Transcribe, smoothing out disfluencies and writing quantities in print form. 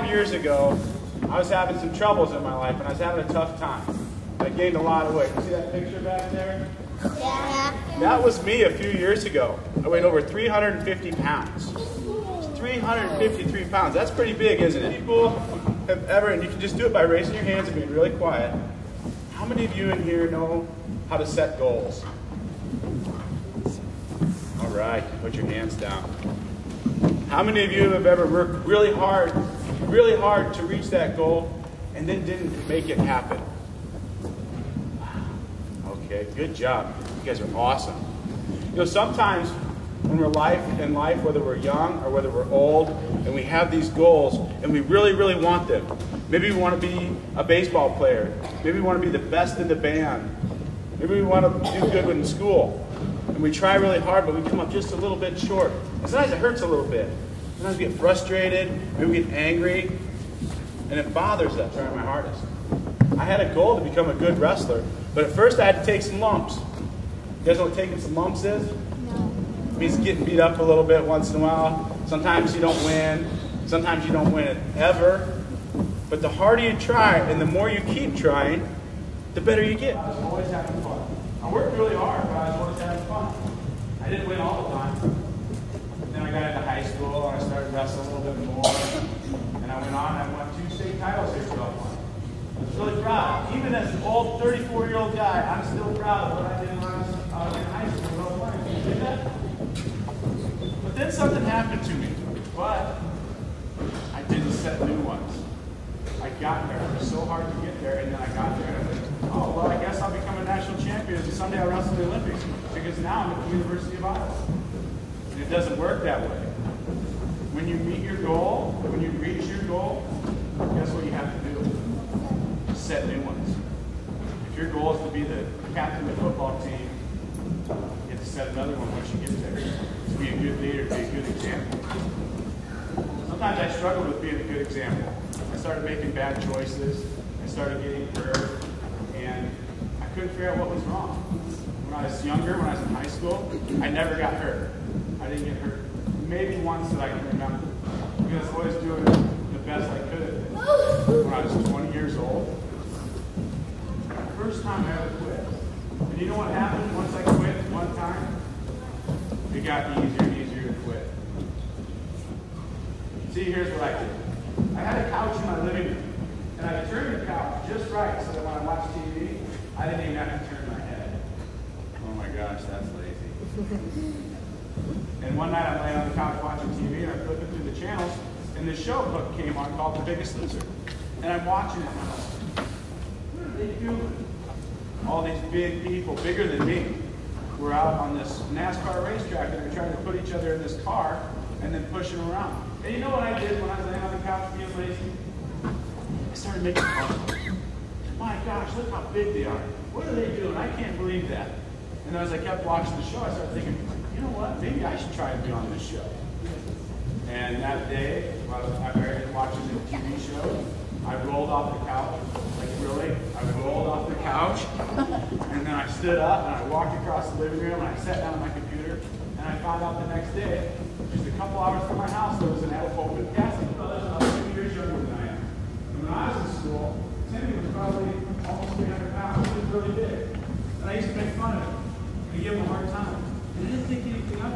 5 years ago, I was having some troubles in my life, and I was having a tough time. I gained a lot of weight. You see that picture back there? Yeah. That was me a few years ago. I weighed over 350 pounds. 353 pounds. That's pretty big, isn't it? People have ever, and you can just do it by raising your hands and being really quiet. How many of you in here know how to set goals? All right, put your hands down. How many of you have ever worked really hard to reach that goal and then didn't make it happen? Okay, good job. You guys are awesome. You know, sometimes when we're in life, whether we're young or whether we're old, and we have these goals and we really, really want them. Maybe we want to be a baseball player. Maybe we want to be the best in the band. Maybe we want to do good in school. And we try really hard, but we come up just a little bit short. And sometimes it hurts a little bit. Sometimes we get frustrated, maybe we get angry, and it bothers us, trying my hardest. I had a goal to become a good wrestler, but at first I had to take some lumps. You guys know what taking some lumps is? No. It means getting beat up a little bit once in a while. Sometimes you don't win. Sometimes you don't win it ever. But the harder you try and the more you keep trying, the better you get. I was always having fun. I worked really hard, but I was always having fun. I didn't win all the time. Then I got into high school and I started wrestling a little bit more. And I went on and I won 2 state titles here for Belle Plaine. I was really proud. Even as an old 34-year-old guy, I'm still proud of what I did when I was in high school. Can you do that? But then something happened to me. But I didn't set new ones. I got there. It was so hard to get there, and then I got there, and I went, oh, well, I guess I'll become a national champion if someday I wrestle the Olympics, because now I'm at the University of Iowa. And it doesn't work that way. When you meet your goal, when you reach your goal, guess what you have to do? Set new ones. If your goal is to be the captain of the football team, you have to set another one once you get there. To be a good leader, to be a good example. Sometimes I struggled with being a good example. I started making bad choices. I started getting hurt, and I couldn't figure out what was wrong. When I was younger, when I was in high school, I never got hurt. I didn't get hurt. Maybe once that I can remember. Because I was always doing the best I could. When I was 20 years old, the first time I ever quit. And you know what happened once I quit one time? It got easier and easier to quit. See, here's what I did. I had a couch in my living room, and I turned the couch just right so that when I watched TV, I didn't even have to turn my head. Oh my gosh, that's lazy. And one night I'm laying on the couch watching TV, and I'm flipping through the channels, and this show came on called The Biggest Loser. And I'm watching it, and I'm like, what are they doing? All these big people, bigger than me, were out on this NASCAR racetrack, and they're trying to put each other in this car and then push them around. And you know what I did when I was laying on the couch being lazy? I started making fun of them. My gosh, look how big they are. What are they doing? I can't believe that. And as I kept watching the show, I started thinking, you know what? Maybe I should try to be on this show. And that day, after I was watching the TV show, I rolled off the couch. Like, really? I rolled off the couch. And then I stood up, and I walked across the living room, and I sat down on my computer. And I found out the next day, just a couple hours from my house, there was an open casting. About 2 years younger than I am. And when I was in school, Timmy was probably almost 300 pounds. He was really big. And I used to make fun of him and give him a hard time. And I didn't think anything of